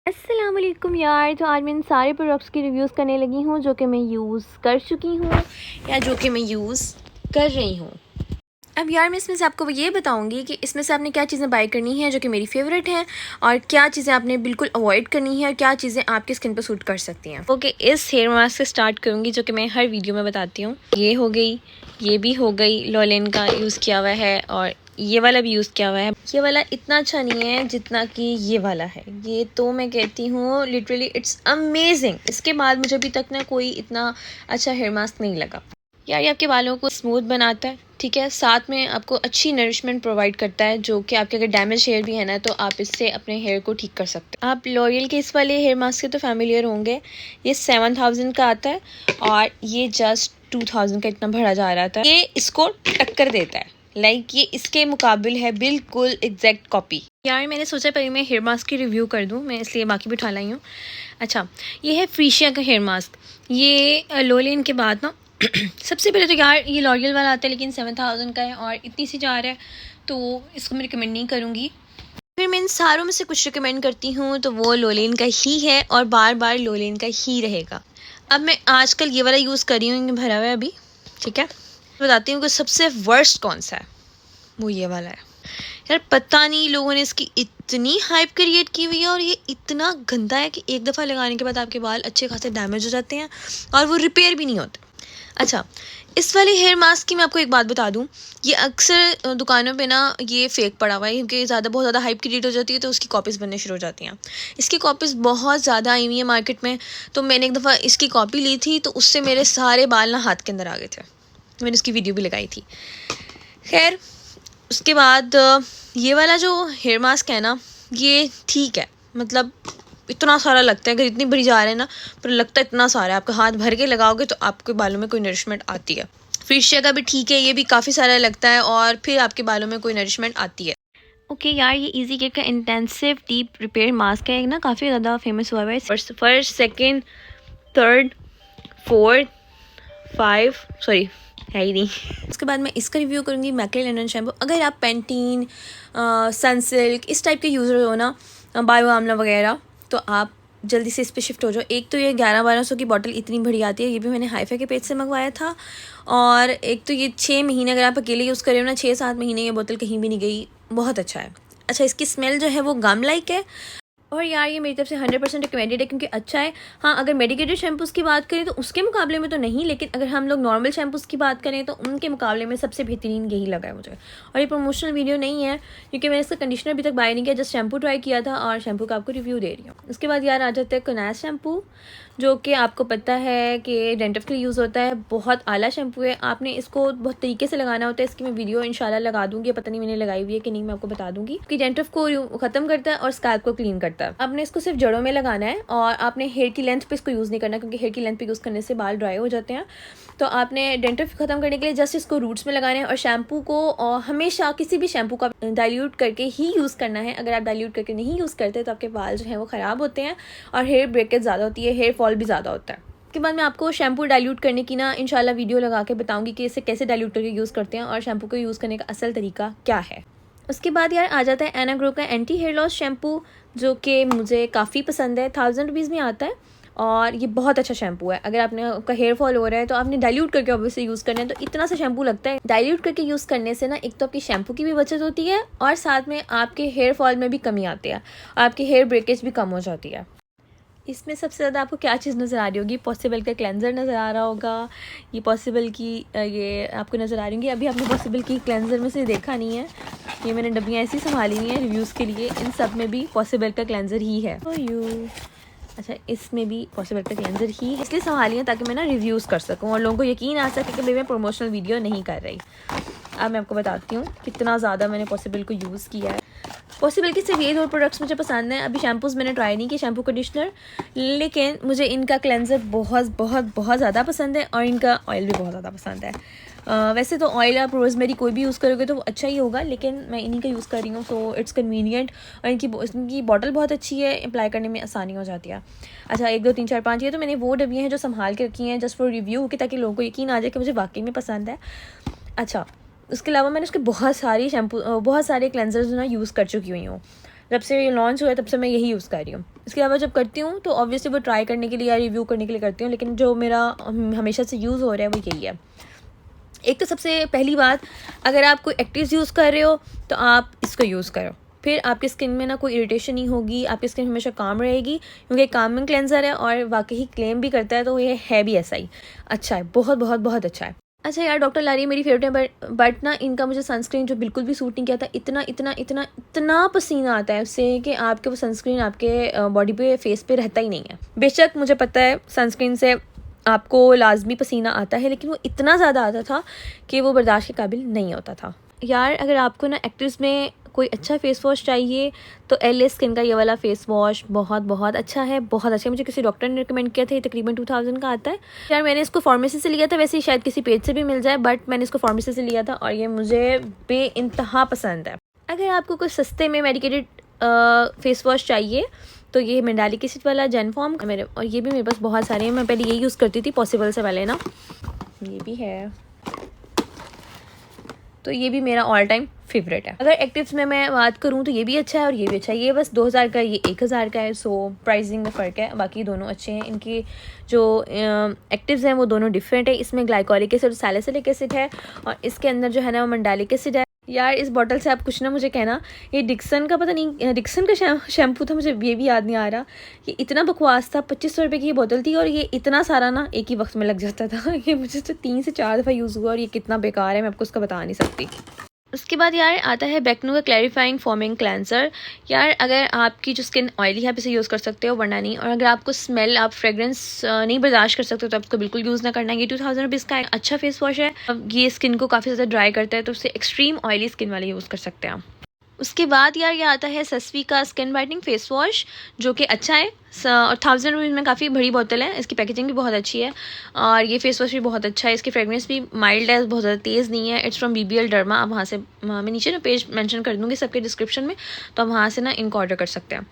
अस्सलाम वालेकुम यार। तो आज मैं इन सारे प्रोडक्ट्स की रिव्यूज़ करने लगी हूँ जो कि मैं यूज़ कर चुकी हूँ या जो कि मैं यूज़ कर रही हूँ। अब यार मैं इसमें से आपको ये बताऊंगी कि इसमें से आपने क्या चीज़ें बाय करनी है जो कि मेरी फेवरेट हैं और क्या चीज़ें आपने बिल्कुल अवॉइड करनी है और क्या चीज़ें आपकी स्किन पर सूट कर सकती हैं। ओके, इस हेयर मास्क से स्टार्ट करूँगी जो कि मैं हर वीडियो में बताती हूँ। ये हो गई, ये भी हो गई, लॉलेन का यूज़ किया हुआ है और ये वाला भी यूज़ किया हुआ है। ये वाला इतना अच्छा नहीं है जितना कि ये वाला है। ये तो मैं कहती हूँ लिटरली इट्स अमेजिंग। इसके बाद मुझे अभी तक ना कोई इतना अच्छा हेयर मास्क नहीं लगा। यार ये आपके बालों को स्मूथ बनाता है, ठीक है, साथ में आपको अच्छी नरिशमेंट प्रोवाइड करता है जो कि आपके अगर डैमेज हेयर भी है ना तो आप इससे अपने हेयर को ठीक कर सकते हैं। आप लॉरियल के इस वाले हेयर मास्क से तो फैमिलियर होंगे। ये 7000 का आता है और ये जस्ट 2000 का इतना भरा जा रहा था। ये इसको टक्कर देता है, ये इसके मुकाबिल है, बिल्कुल एग्जैक्ट कॉपी। यार मैंने सोचा पहले मैं हेयर मास्क की रिव्यू कर दूँ, मैं इसलिए बाकी भी उठा लाई हूँ। अच्छा, ये है फ्रीशिया का हेयर मास्क। ये लोलेन के बाद ना सबसे पहले तो यार ये लॉरियल वाला आता है लेकिन 7000 का है और इतनी सी जा रहा है तो इसको मैं रिकमेंड नहीं करूँगी। फिर मैं इन सारों में से कुछ रिकमेंड करती हूँ तो वो लोलेन का ही है और बार बार लोलेन का ही रहेगा। अब मैं आजकल ये वाला यूज़ कर रही हूँ, भरा हुआ है अभी, ठीक है। बताती हूँ कि सबसे वर्स्ट कौन सा है, वो ये वाला है। यार पता नहीं लोगों ने इसकी इतनी हाइप क्रिएट की हुई है और ये इतना गंदा है कि एक दफ़ा लगाने के बाद आपके बाल अच्छे खासे डैमेज हो जाते हैं और वो रिपेयर भी नहीं होते। अच्छा, इस वाले हेयर मास्क की मैं आपको एक बात बता दूं, ये अक्सर दुकानों पे ना ये फेक पड़ा हुआ है क्योंकि बहुत ज़्यादा हाइप क्रिएट हो जाती है तो उसकी कॉपीज़ बनने शुरू हो जाती हैं। इसकी कॉपीज़ बहुत ज़्यादा आई हुई है मार्केट में, तो मैंने एक दफ़ा इसकी कॉपी ली थी तो उससे मेरे सारे बाल ना हाथ के अंदर आ गए थे। मैंने उसकी वीडियो भी लगाई थी। खैर उसके बाद ये वाला जो हेयर मास्क है ना ये ठीक है, मतलब इतना सारा लगता है, अगर इतनी बड़ी जा रहे हैं ना पर लगता है इतना सारा है, आपका हाथ भर के लगाओगे तो आपके बालों में कोई नरिशमेंट आती है। फ्रीशिया का भी ठीक है, ये भी काफ़ी सारा लगता है और फिर आपके बालों में कोई नरिशमेंट आती है। ओके यार, ये इजी केयर का इंटेंसिव डीप रिपेयर मास्क है ना, काफ़ी ज़्यादा फेमस हुआ है। First, second, third, fourth, 5 sorry है ही नहीं। उसके बाद मैं इसका रिव्यू करूँगी, मैकले लंडन शैम्पू। अगर आप पेंटीन, सनसिल्क इस टाइप के यूज़र हो ना, बायो आमला वगैरह, तो आप जल्दी से इस पे शिफ्ट हो जाओ। एक तो ये 1100-1200 की बॉटल इतनी बड़ी आती है, ये भी मैंने हाईफाई के पेज से मंगवाया था। और एक तो ये 6 महीने अगर आप अकेले यूज़ कर रहे हो ना, 6-7 महीने ये बोतल कहीं भी नहीं गई, बहुत अच्छा है। अच्छा, इसकी स्मेल जो है वो गम लाइक है और यार ये मेरी तरफ से 100% रिकमेंडेड है क्योंकि अच्छा है। हाँ, अगर मेडिकेटेड शैम्पूज़ की बात करें तो उसके मुकाबले में तो नहीं, लेकिन अगर हम लोग नॉर्मल शैम्पूज़ की बात करें तो उनके मुकाबले में सबसे बेहतरीन यही लगा है मुझे। और ये प्रमोशनल वीडियो नहीं है क्योंकि मैंने इसका कंडीशनर अभी तक बाय नहीं किया, जस्ट शैम्पू ट्राई किया था और शैम्पू का आपको रिव्यू दे रही हूँ। उसके बाद यार आ जाता है कोनास शैम्पू, जो कि आपको पता है कि डेंटल के लिए यूज़ होता है। बहुत आला शैम्पू है, आपने इसको बहुत तरीके से लगाना होता है। इसकी मैं वीडियो इंशाल्लाह लगा दूंगी, पता नहीं मैंने लगाई हुई है कि नहीं, मैं आपको बता दूंगी कि डेंटल को ख़त्म करता है और स्कैल्प को क्लीन करता है। आपने इसको सिर्फ जड़ों में लगाना है और आपने हेयर की लेंथ पे इसको यूज़ नहीं करना क्योंकि हेयर की लेंथ पे यूज़ करने से बाल ड्राई हो जाते हैं। तो आपने डेंटल ख़त्म करने के लिए जस्ट इसको रूट्स में लगाना है और शैम्पू को हमेशा किसी भी शैम्पू का डाइल्यूट करके ही यूज़ करना है। अगर आप डाइल्यूट करके नहीं यूज़ करते तो आपके बाल जो हैं वो ख़राब होते हैं और हेयर ब्रेकेज ज़्यादा होती है, हेयर फॉल भी ज़्यादा होता है। उसके बाद मैं आपको शैम्पू डाइल्यूट करने की ना इंशाल्लाह वीडियो लगा के बताऊंगी कि इसे कैसे डाइल्यूट करके यूज़ करते हैं और शैम्पू को यूज़ करने का असल तरीका क्या है। उसके बाद यार आ जाता है एनाग्रो का एंटी हेयर लॉस शैम्पू, जो कि मुझे काफ़ी पसंद है। 1000 रुपीज़ में आता है और ये बहुत अच्छा शैम्पू है। अगर आपका हेयर फॉल हो रहा है तो आपने डाइल्यूट करके ऑब्वियसली यूज़ करना है, तो इतना सा शैम्पू लगता है। डाइल्यूट करके यूज़ करने से ना एक तो आपकी शैम्पू की भी बचत होती है और साथ में आपके हेयर फॉल में भी कमी आती है और आपकी हेयर ब्रेकेज भी कम हो जाती है। इसमें सबसे ज़्यादा आपको क्या चीज़ नज़र आ रही होगी? पॉसिबल का क्लेंज़र नज़र आ रहा होगा, ये पॉसिबल की ये आपको नज़र आ रही होंगी। अभी आपने पॉसिबल की क्लेंज़र में से देखा नहीं है, ये मैंने डब्बियाँ ऐसी संभाली हुई हैं रिव्यूज़ के लिए। इन सब में भी पॉसिबल का क्लेंज़र ही है। अच्छा, इसमें भी पॉसिबल का क्लेंज़र ही इसलिए संभाली है ताकि मैं ना रिव्यूज़ कर सकूँ और लोगों को यकीन आ सके कि भाई मैं प्रमोशनल वीडियो नहीं कर रही। अब मैं आपको बताती हूँ कितना ज़्यादा मैंने पॉसिबल को यूज़ किया है। पॉसिबल के सिर्फ ये 2 प्रोडक्ट्स मुझे पसंद हैं। अभी शैम्पूज़ मैंने ट्राई नहीं किए, शैम्पू कंडीशनर, लेकिन मुझे इनका क्लेंज़र बहुत बहुत बहुत ज़्यादा पसंद है और इनका ऑयल भी बहुत ज़्यादा पसंद है। वैसे तो ऑयल आप रोज़मेरी कोई भी यूज़ करोगे तो वो अच्छा ही होगा, लेकिन मैं इन्हीं का यूज़ कर रही हूँ, सो इट्स कन्वीनियंट और इनकी बॉटल बहुत अच्छी है, अप्लाई करने में आसानी हो जाती है। अच्छा, 1 2 3 4 5 ये तो मैंने वो डब्बियाँ हैं जो संभाल के रखी हैं जस्ट फॉर रिव्यू कि ताकि लोगों को यकीन आ जाए कि मुझे वाकई में पसंद है। अच्छा, उसके अलावा मैंने उसके बहुत सारे क्लेंज़र्स ना यूज़ कर चुकी हुई हूँ। जब से ये लॉन्च हुआ है तब से मैं यही यूज़ कर रही हूँ। इसके अलावा जब करती हूँ तो ऑब्वियसली वो ट्राई करने के लिए या रिव्यू करने के लिए करती हूँ, लेकिन जो मेरा हमेशा से यूज़ हो रहा है वो यही है। एक तो सबसे पहली बात, अगर आप कोई एक्टिव्स यूज़ कर रहे हो तो आप इसको यूज़ करो, फिर आपकी स्किन में ना कोई इरिटेशन नहीं होगी, आपकी स्किन हमेशा काम रहेगी, क्योंकि कामिंग क्लेंजर है और वाकई ही क्लेम भी करता है, तो ये है भी ऐसा ही अच्छा है, बहुत बहुत बहुत अच्छा है। अच्छा यार, डॉक्टर लारी मेरी फेवरेट है, बट ना इनका मुझे सनस्क्रीन जो बिल्कुल भी सूट नहीं किया था। इतना इतना इतना इतना पसीना आता है उससे कि आपके वो सनस्क्रीन आपके बॉडी पे, फेस पे रहता ही नहीं है। बेशक मुझे पता है सनस्क्रीन से आपको लाजमी पसीना आता है, लेकिन वो इतना ज़्यादा आता था कि वो बर्दाश्त के काबिल नहीं होता था। यार अगर आपको ना एक्टिव्स में कोई अच्छा फेस वॉश चाहिए तो LA स्किन का ये वाला फेस वॉश बहुत बहुत अच्छा है, बहुत अच्छा है। मुझे किसी डॉक्टर ने रिकमेंड किया था, ये तकरीबन 2000 का आता है। यार मैंने इसको फार्मेसी से लिया था, वैसे ही शायद किसी पेज से भी मिल जाए, बट मैंने इसको फार्मेसी से लिया था और ये मुझे बेइंतहा पसंद है। अगर आपको कोई सस्ते में मेडिकेटेड फेस वॉश चाहिए तो ये मंडालिक एसिड वाला जेनफॉर्म का मेरे, और ये भी मेरे पास बहुत सारे हैं, मैं पहले ये यूज़ करती थी पॉसिबल से पहले ना, ये भी है, तो ये भी मेरा ऑल टाइम फेवरेट है। अगर एक्टिव्स में मैं बात करूँ तो ये भी अच्छा है और ये भी अच्छा है। ये बस 2000 का है, ये 1000 का है, सो प्राइसिंग में फ़र्क है, बाकी दोनों अच्छे हैं। इनकी जो एक्टिव्स हैं वो दोनों डिफरेंट है। इसमें ग्लाइकोलिक एसिड और सैलिसिलिक एसिड है और इसके अंदर जो है ना वो मंडालिक एसिड है। यार इस बॉटल से आप कुछ ना मुझे कहना, ये डिक्सन का पता नहीं, डिक्सन का शैम्पू था, मुझे ये भी याद नहीं आ रहा। ये इतना बकवास था, 2500 रुपये की ये बोतल थी और ये इतना सारा ना एक ही वक्त में लग जाता था। ये मुझे तो 3 से 4 दफ़ा यूज़ हुआ और ये कितना बेकार है मैं आपको उसका बता नहीं सकती। उसके बाद यार आता है बेक्नो का क्लैरिफाइंग फोमिंग क्लेंसर। यार अगर आपकी जो स्किन ऑयली है आप इसे यूज़ कर सकते हो, वरना नहीं। और अगर आपको स्मेल, आप फ्रेग्रेंस नहीं बर्दाश्त कर सकते हो तो आपको बिल्कुल यूज़ ना करना है। ये 2000 रुपीज़ का एक अच्छा फेस वॉश है। अब ये स्किन को काफ़ी ज़्यादा ड्राई करता है, तो उससे एक्सट्रीम ऑयली स्किन वाले यूज़ कर सकते हैं आप। उसके बाद यार ये आता है सस्वी का स्किन वाइटनिंग फेस वॉश, जो कि अच्छा है और 1000 रुपीज़ में काफ़ी बड़ी बोतल है। इसकी पैकेजिंग भी बहुत अच्छी है और ये फेस वॉश भी बहुत अच्छा है। इसकी फ्रेगनेंस भी माइल्ड है, बहुत ज़्यादा तेज़ नहीं है। It's from BBL derma. आप वहाँ से, मैं नीचे ना पेज मेंशन कर दूँगी सबके डिस्क्रिप्शन में, तो आप वहाँ से ना इनको ऑर्डर कर सकते हैं।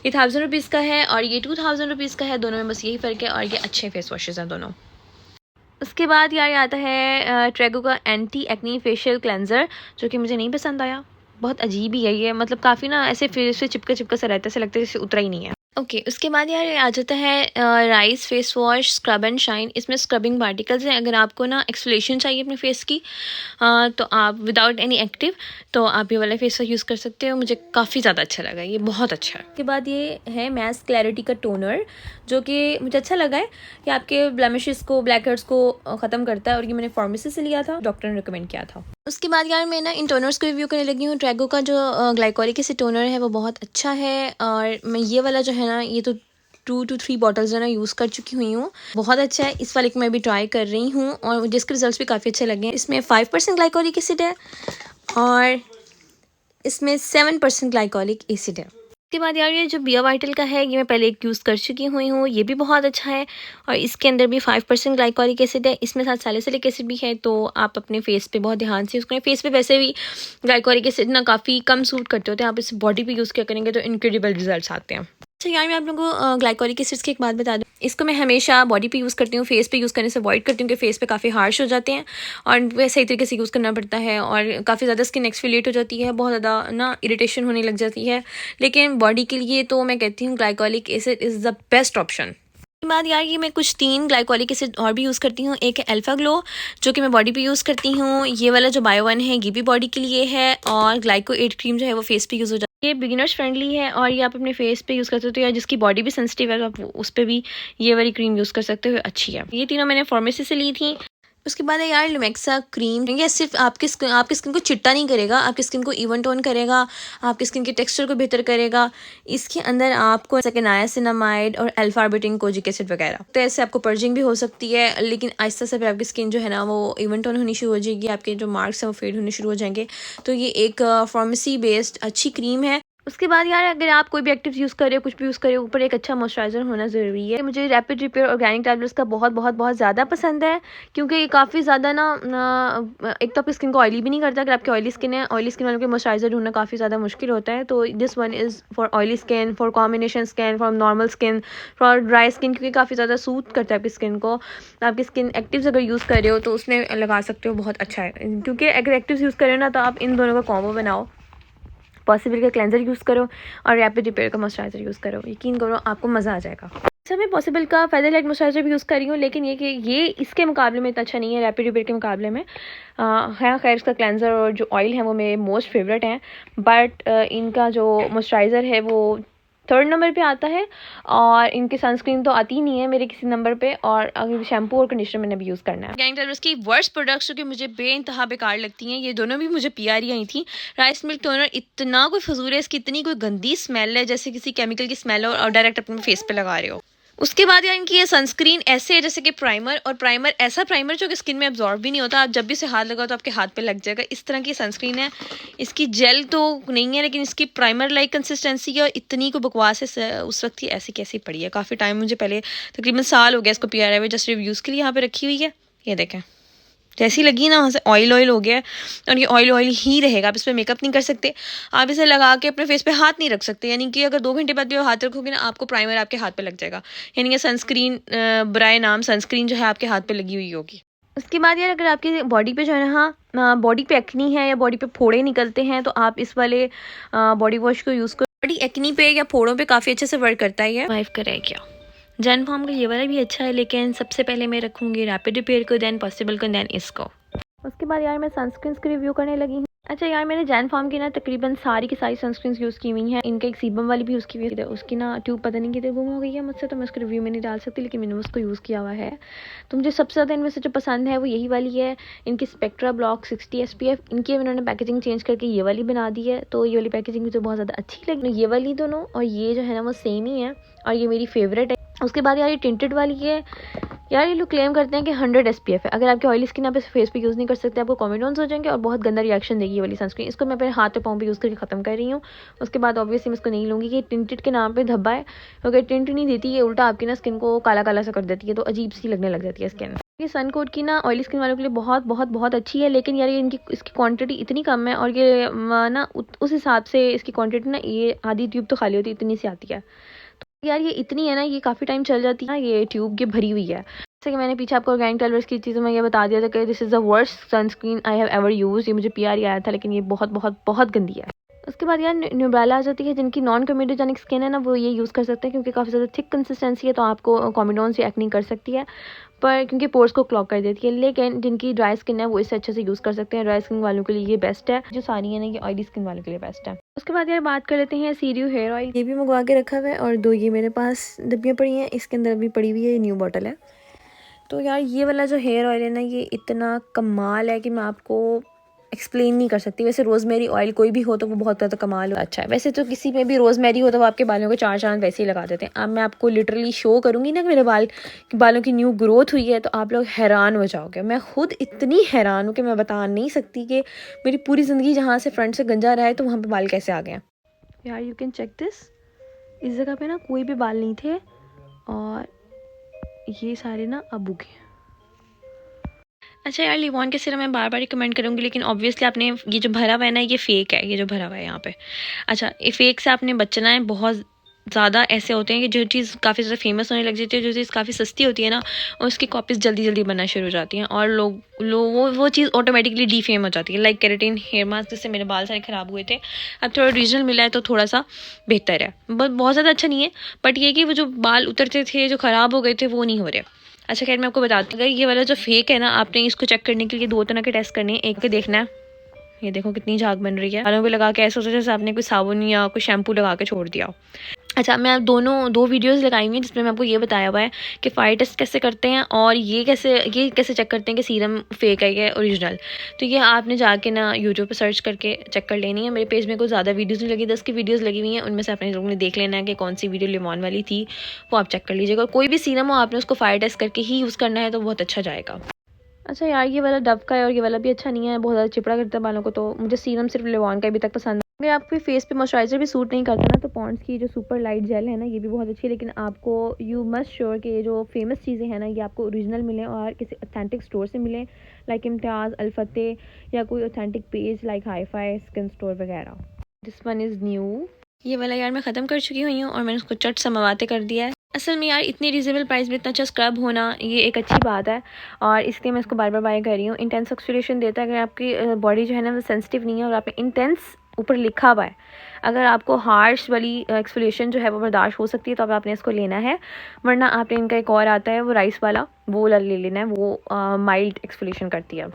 ये 1000 रुपीज़ का है और ये 2000 रुपीज़ का है, दोनों में बस यही फ़र्क है और ये अच्छे फेस वॉशेज़ हैं दोनों। उसके बाद यार आता है ट्रेगो का एंटी एक्नी फेशियल क्लेंजर, जो कि मुझे नहीं पसंद आया, बहुत अजीब ही है ये, मतलब काफ़ी ना ऐसे फेस से चिपका सा रहता है, ऐसे लगता है जैसे उतरा ही नहीं है। ओके उसके बाद यार आ जाता है rice face wash scrub and shine. इसमें स्क्रबिंग पार्टिकल्स हैं। अगर आपको ना एक्सफोलिएशन चाहिए अपने फेस की तो आप विदाउट एनी एक्टिव तो आप ये वाला फेस वॉश यूज़ कर सकते हो। मुझे काफ़ी ज़्यादा अच्छा लगा, ये बहुत अच्छा है। उसके बाद ये है मैस क्लैरिटी का टोनर, जो कि मुझे अच्छा लगा है कि आपके ब्लेमिशेस को, ब्लैक हेड्स को ख़त्म करता है और ये मैंने फार्मेसी से लिया था, डॉक्टर ने रिकमेंड किया था। उसके बाद यार मैं ना इन टोनर्स को रिव्यू करने लगी हूँ। ट्रेगो का जो ग्लाइकोलिक एसिड टोनर है वो बहुत अच्छा है और मैं ये वाला जो है ना, ये तो 2 to 3 बॉटल्स जो है ना यूज़ कर चुकी हुई हूँ, बहुत अच्छा है। इस वाले को मैं भी ट्राई कर रही हूँ और जिसके रिजल्ट्स भी काफ़ी अच्छे लगे हैं। इसमें 5% ग्लाइकोलिक एसिड है और इसमें 7% ग्लाइकोलिक एसिड है। उसके बाद यार ये जो बिया वाइटल का है, ये मैं पहले एक यूज़ कर चुकी हुई हूँ, ये भी बहुत अच्छा है और इसके अंदर भी 5% ग्लाइकोलिक एसिड है। इसमें साथ सैलिसिलिक एसिड भी है, तो आप अपने फेस पे बहुत ध्यान से यूज़ करें। फेस पे वैसे भी ग्लाइकोलिक एसिड ना काफ़ी कम सूट करते होते हैं, आप इसे बॉडी पे यूज़ किया करेंगे तो इनक्रेडिबल रिजल्ट्स आते हैं। अच्छा यार मैं आप लोगों को ग्लाइकोलिक एसिड्स की एक बात बता दूँ, इसको मैं हमेशा बॉडी पे यूज़ करती हूँ, फेस पे यूज़ करने से अवॉइड करती हूँ कि फेस पे काफ़ी हार्श हो जाते हैं और वह सही तरीके से यूज़ करना पड़ता है और काफ़ी ज़्यादा स्किन एक्सफोलिएट हो जाती है, बहुत ज़्यादा ना इरिटेशन होने लग जाती है। लेकिन बॉडी के लिए तो मैं कहती हूँ glycolic acid is the best option. उसके बाद यार ये मैं कुछ 3 ग्लाइकोलिक एसिड और भी यूज़ करती हूँ। एक है अल्फा ग्लो, जो कि मैं बॉडी पे यूज़ करती हूँ। ये वाला जो बायो वन है ये भी बॉडी के लिए है और ग्लाइको 8 क्रीम जो है वो फेस पे यूज़ हो जाती है। ये बिगिनर्स फ्रेंडली है और ये आप अपने फेस पे यूज़ कर सकते हो या जिसकी बॉडी भी सेंसिटिव है तो आप उस पर भी ये वाली क्रीम यूज़ कर सकते हो, अच्छी है। ये तीनों मैंने फार्मेसी से ली थी। उसके बाद है यार लुमेक्सा क्रीम। ये सिर्फ आपकी स्किन को चिट्टा नहीं करेगा, आपकी स्किन को इवन टोन करेगा, आपकी स्किन के टेक्सचर को बेहतर करेगा। इसके अंदर आपको नायासिनामाइड और अल्फा आर्बिटिन कोजिक एसिड वगैरह, तो ऐसे आपको पर्जिंग भी हो सकती है, लेकिन आहिस्ता से आपकी स्किन जो है ना वो इवन टोन होनी शुरू हो जाएगी, आपके जो मार्क्स हैं वो फेड होने शुरू हो जाएंगे। तो ये एक फार्मेसी बेस्ड अच्छी क्रीम है। उसके बाद यार अगर आप कोई भी एक्टिव यूज़ कर रहे हो, कुछ भी यूज़ कर रहे हो, ऊपर एक अच्छा मॉइस्चराइज़र होना ज़रूरी है। मुझे रैपिड रिपेयर ऑर्गेनिक टैबलेट्स का बहुत बहुत बहुत ज़्यादा पसंद है, क्योंकि ये काफ़ी ज़्यादा ना एक तो आपकी स्किन को ऑयली भी नहीं करता। अगर आपकी ऑयली स्किन है, ऑयली स्किन वालों के मॉइस्चराइज़र ढूंढना काफ़ी ज़्यादा मुश्किल होता है, तो this one is for oily skin, for combination skin, for normal skin, for dry skin, क्योंकि काफ़ी ज़्यादा सूट करता है आपकी स्किन को। आपकी स्किन एक्टिव्स अगर यूज़ कर रहे हो तो उसमें लगा सकते हो, बहुत अच्छा है। क्योंकि अगर एक्टिव्स यूज़ कर रहे हो ना तो आप इन दोनों का कॉम्बो बनाओ, पॉसिबल का क्लेंजर यूज़ करो और रैपिड रिपेयर का मॉइस्चराइज़र यूज़ करो, यकीन करो आपको मज़ा आ जाएगा। अच्छा, मैं पॉसिबल का फेदर लाइट मॉइस्चराइज़र भी यूज़ कर रही हूँ, लेकिन ये इसके मुकाबले में इतना अच्छा नहीं है, रैपिड रिपेयर के मुकाबले में। है खैर, इसका क्लेंजर और जो ऑयल है वो मेरे मोस्ट फेवरेट हैं, बट इनका जो मॉइस्चराइज़र है वो 3rd नंबर पे आता है, और इनकी सनस्क्रीन तो आती ही नहीं है मेरे किसी नंबर पे, और अगर शैम्पू और कंडीशनर मैंने भी यूज़ करना है। गैंग टेलर्स की वर्स्ट प्रोडक्ट्स जो कि मुझे बेइंतहा बेकार लगती हैं, ये दोनों भी मुझे पीआर ही आई थी। राइस मिल्क टोनर इतना कोई फजूल है, इसकी इतनी कोई गंदी स्मेल है, जैसे किसी केमिकल की स्मेल हो, और डायरेक्ट अपने फेस पे लगा रहे हो। उसके बाद यार इनकी ये सनस्क्रीन ऐसे है जैसे कि प्राइमर, और प्राइमर ऐसा प्राइमर जो कि स्किन में एब्जॉर्ब भी नहीं होता, आप जब भी इसे हाथ लगाओ तो आपके हाथ पे लग जाएगा, इस तरह की सनस्क्रीन है। इसकी जेल तो नहीं है, लेकिन इसकी प्राइमर लाइक कंसिस्टेंसी है, और इतनी को बकवास है उस वक्त ही ऐसी कैसी पड़ी है। काफ़ी टाइम, मुझे पहले तकरीबन साल हो गया इसको पीआर है जस्ट रिव्यूज़ के लिए यहाँ पे रखी हुई है। ये देखें, जैसी लगी ना वहाँ से ऑयल हो गया है, और ये ऑयल ही रहेगा। आप इस पर मेकअप नहीं कर सकते, आप इसे लगा के अपने फेस पे हाथ नहीं रख सकते, यानी कि अगर 2 घंटे बाद भी आप हाथ रखोगे ना, आपको प्राइमर आपके हाथ पे लग जाएगा, यानी कि सनस्क्रीन बराए नाम सनस्क्रीन जो है आपके हाथ पे लगी हुई होगी। उसके बाद यार अगर आपकी बॉडी पे जो है ना, हाँ, बॉडी पे एक्नी है या बॉडी पे फोड़े निकलते हैं, तो आप इस वाले बॉडी वॉश को यूज़ करो। बॉडी एक्नी पे या फोड़ों पे काफ़ी अच्छे से वर्क करता है। वाइफ करे क्या जेनफॉर्म का ये वाला भी अच्छा है, लेकिन सबसे पहले मैं रखूँगी रैपिड रिपेयर को, दैन पॉसिबल को, दैन इसको। उसके बाद यार मैं सनस्क्रीन की रिव्यू करने लगी हूँ। अच्छा यार, मैंने जेनफॉर्म की ना तकरीबन सारी की सारी सनस्क्रीन यूज़ की हुई हैं। इनका एक सीबम वाली भी यूज़ की हुई है, उसकी ना ट्यूब पता नहीं कितने गुम हो गई है मुझसे, तो मैं उसका रिव्यू में नहीं डाल सकती, लेकिन मैंने उसको यूज़ किया हुआ है। तो मुझे सबसे ज़्यादा इनमें से जो पसंद है वो यही वाली है, इनकी स्पेक्ट्रा ब्लॉक 60 SPF। इनकी उन्होंने पैकेजिंग चेंज करके ये वाली बना दी है, तो ये वाली पैकेजिंग मुझे बहुत ज़्यादा अच्छी लगी। ये वाली दोनों और ये जो है ना वो सेम ही है, और ये मेरी फेवरेट है। उसके बाद यार ये टिंटेड वाली है। यार ये लोग क्लेम करते हैं कि 100 SPF है। अगर आपकी ऑयली स्किन आप इस फेस पे यूज़ नहीं कर सकते, आपको कॉमेडोन्स हो जाएंगे और बहुत गंदा रिएक्शन देगी ये वाली सनस्क्रीन। इसको मैं अपने हाथ पे पाँव पे यूज़ करके ख़त्म कर रही हूँ। उसके बाद ऑब्वियसली मैं इसको नहीं लूँगी कि टिंटेड के नाम पे धब्बा है, क्योंकि टिंट नहीं देती, ये उल्टा आपकी ना स्किन को काला काला सा कर देती है, तो अजीब सी लगने लग जाती है स्किन। ये सनकोट की ना ऑयली स्किन वालों के लिए बहुत बहुत बहुत अच्छी है, लेकिन यार ये इसकी क्वांटिटी इतनी कम है, और ये ना उस हिसाब से इसकी क्वांटिटी ना, ये आधी ट्यूब तो खाली होती है, इतनी सी आती है। तो यार ये इतनी है ना, ये काफ़ी टाइम चल जाती है, ये ट्यूब ये भरी हुई है। जैसे कि मैंने पीछे आपको गैंग टेलर्स की चीज़ों में ये बता दिया था कि this is the worst sunscreen I have ever use. ये मुझे पीआर ही आया था, लेकिन ये बहुत बहुत बहुत गंदी है। उसके बाद यार न्यूब्राला आ जाती है, जिनकी नॉन कॉमेडोजेनिक स्किन है ना, वो ये यूज़ कर सकते हैं, क्योंकि काफ़ी ज़्यादा थिक कंसिस्टेंसी है, तो आपको कॉमेडोन से एक्नी कर सकती है, पर क्योंकि पोर्स को क्लॉग कर देती है। लेकिन जिनकी ड्राई स्किन है वो इससे अच्छे से यूज़ कर सकते हैं। ड्राई स्किन वालों के लिए ये बेस्ट है, जो सारी है ना ये ऑयली स्किन वालों के लिए बेस्ट है। उसके बाद यार बात कर लेते हैं सीरियो हेयर ऑयल। ये भी मंगवा के रखा हुआ है, और 2 ये मेरे पास डब्बियाँ पड़ी हैं, इसके अंदर भी पड़ी हुई है, ये न्यू बॉटल है। तो यार ये वाला जो हेयर ऑयल है ना, ये इतना कमाल है कि मैं आपको एक्सप्लेन नहीं कर सकती। वैसे रोज़मेरी ऑयल कोई भी हो तो वो बहुत ज़्यादा कमाल हो, अच्छा है। वैसे तो किसी में भी रोज़मेरी हो तो वो आपके बालों को 4 चांद वैसे ही लगा देते हैं। अब मैं आपको लिटरली शो करूँगी ना कि मेरे बालों की न्यू ग्रोथ हुई है, तो आप लोग हैरान हो जाओगे। मैं खुद इतनी हैरान हूँ कि मैं बता नहीं सकती कि मेरी पूरी ज़िंदगी जहाँ से फ्रंट से गंजा रहा है, तो वहाँ पर बाल कैसे आ गए हैं। यार यू कैन चेक दिस, इस जगह पे ना कोई भी बाल नहीं थे, और ये सारे ना अब उगे। अच्छा यार, लिवॉन के सिरम मैं बार बार रिकमेंड करूँगी, लेकिन ऑब्वियसली आपने ये जो भरा हुआ है ना, ये फ़ेक है, ये जो भरा हुआ है यहाँ पे। अच्छा, ये फ़ेक से आपने बचना है। बहुत ज़्यादा ऐसे होते हैं कि जो चीज़ काफ़ी ज़्यादा फेमस होने लग जाती है, जो चीज़ काफ़ी सस्ती होती है ना, और उसकी कॉपीज़ जल्दी जल्दी बनना शुरू हो जाती हैं, और वो चीज़ ऑटोमेटिकली डीफेम हो जाती है। लाइक केराटिन हेयर मास्क, जिससे मेरे बाल सारे ख़राब हुए थे, अब थोड़ा ओरिजिनल मिला है तो थोड़ा सा बेहतर है। बहुत ज़्यादा अच्छा नहीं है, बट ये कि वो जो बाल उतरते थे, जो ख़राब हो गए थे, वो नहीं हो रहे। अच्छा खैर, मैं आपको बताती हूँ, ये वाला जो फेक है ना, आपने इसको चेक करने के लिए 2 तरह के टेस्ट करने हैं। एक के देखना है, ये देखो कितनी झाग बन रही है, बालों पे लगा के ऐसा होता है जैसे आपने कोई साबुन या कोई शैम्पू लगा के छोड़ दिया। अच्छा, मैं दो वीडियोस लगाई हुई हैं जिसमें मैं आपको ये बताया हुआ है कि फायर टेस्ट कैसे करते हैं, और ये कैसे चेक करते हैं कि सीरम फेक है या ओरिजिनल। तो ये आपने जाके ना यूट्यूब पे सर्च करके चेक कर लेनी है। मेरे पेज में कोई ज़्यादा वीडियोस नहीं लगी, 10 की वीडियोस लगी हुई हैं, उनमें से आपने लोगों ने देख लेना है कि कौन सी वीडियो लिमॉन वाली थी, वो आप चेक कर लीजिएगा। कोई भी सीरम हो, आपने उसको फायर टेस्ट करके ही यूज़ करना है, तो बहुत अच्छा जाएगा। अच्छा यार, ये वाला डव का है, और ये वाला भी अच्छा नहीं है, बहुत ज़्यादा चिपड़ा करता है बालों को, तो मुझे सीरम सिर्फ लिवॉन का अभी तक पसंद है। अगर आपके फेस पे मॉइस्चराइज़र भी सूट नहीं करता ना, तो पॉन्ड्स की जो सुपर लाइट जेल है ना, ये भी बहुत अच्छी है, लेकिन आपको यू मस्ट श्योर कि ये जो फेमस चीज़ें हैं ना, ये आपको ओरिजिनल मिलें और किसी ऑथेंटिक स्टोर से मिलें, लाइक इम्तियाज़, अल-फतेह, या कोई authentic page like hi-fi skin store वगैरह। This one is new. ये वाला यार मैं ख़त्म कर चुकी हुई हूँ, और मैंने उसको चट समवाते कर दिया है। असल में यार इतनी रीजनेबल प्राइस में इतना अच्छा स्क्रब होना, ये एक अच्छी बात है, और इसलिए मैं इसको बार बार बाय कर रही हूँ। इंटेंस एक्सफोलिएशन देता है। अगर आपकी बॉडी जो है ना वो सेंसिटिव नहीं है, और आपने इंटेंस ऊपर लिखा हुआ है। अगर आपको हार्श वाली एक्सफोलिएशन जो है वो बर्दाश्त हो सकती है तो अब आपने इसको लेना है, वरना आपने इनका एक और आता है वो राइस वाला, वो ले लेना है, वो माइल्ड एक्सफोलिएशन करती है।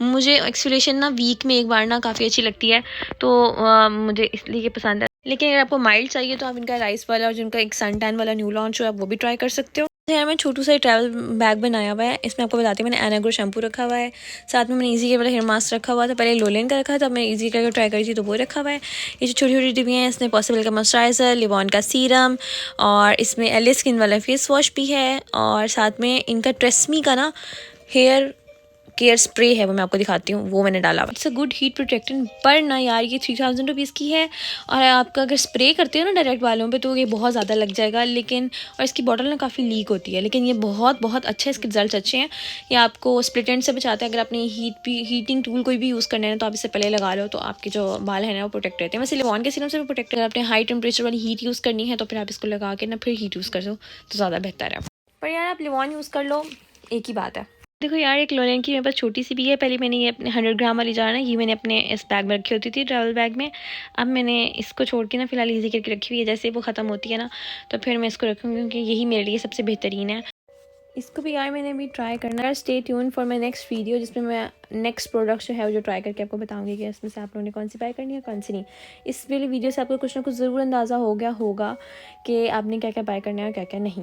मुझे एक्सफोलिएशन ना वीक में एक बार ना काफ़ी अच्छी लगती है, तो मुझे इसलिए पसंद है। लेकिन अगर आपको माइल्ड चाहिए तो आप इनका राइस वाला और जिनका एक सन टैन वाला न्यू लॉन्च हो आप वो भी ट्राई कर सकते हो। यार मैं छोटू सा ट्रैवल बैग बनाया हुआ है, इसमें आपको बताती हूँ मैंने एनाग्रो शैम्पू रखा हुआ है, साथ में मैंने इजी केयर वाला हेयर मास्क रखा हुआ था, पहले लोलेन का रखा था, मैं इजी केयर का ट्राई करी थी तो वो रखा हुआ है। ये जो छोटी छोटी डिब्बियाँ हैं इसमें पॉसिबल का मॉइस्चराइज़र, लिवॉन का सीरम, और इसमें एलिस स्किन वाला फेस वॉश भी है, और साथ में इनका ट्रेस्मी का ना हेयर केयर स्प्रे है, वो मैं आपको दिखाती हूँ, वो मैंने डाला हुआ। It's a good heat protectant, पर ना यार ये 3000 रुपीज़ की है, और आपका अगर स्प्रे करते हो ना डायरेक्ट वालों पे तो ये बहुत ज़्यादा लग जाएगा, लेकिन और इसकी बॉटल ना काफ़ी लीक होती है, लेकिन ये बहुत अच्छा है, इसके रिजल्ट अच्छे हैं। ये आपको स्प्लिट एंड से बचाता है। अगर आपने हीटिंग टूल कोई भी यूज़ करना है तो आप इससे पहले लगा लो, तो आपके जो बाल है ना वो प्रोटेक्ट रहते हैं। वैसे लिवॉन के सीरम से भी प्रोटेक्ट, अगर आपने हाई टेम्परेचर वाली हीट यूज़ करनी है तो फिर आप इसको लगा के ना फिर हीट यूज़ कर दो तो ज़्यादा बेहतर है। पर यार आप लिवॉन यूज़ कर लो, एक ही बात है। देखो यार एक लोरेन की मेरे पास छोटी सी भी है, पहले मैंने ये अपने 100 ग्राम वाली जार ना ये मैंने अपने इस बैग में रखी होती थी ट्रैवल बैग में, अब मैंने इसको छोड़ के ना फिलहाल इजी करके रखी हुई है। जैसे वो ख़त्म होती है ना तो फिर मैं इसको रखूँगी, क्योंकि यही मेरे लिए सबसे बेहतरीन है। इसको भी यार मैंने अभी ट्राई करना है। Stay tune for my next video, जिसमें मैं नेक्स्ट प्रोडक्ट जो है वो जो ट्राई करके आपको बताऊंगी कि इसमें से आप लोगों ने कौन सी बाय करनी है कौन सी नहीं। इस वाली वीडियो से आपको कुछ ना कुछ ज़रूर अंदाज़ा हो गया होगा कि आपने क्या क्या बाय करना है और क्या क्या नहीं।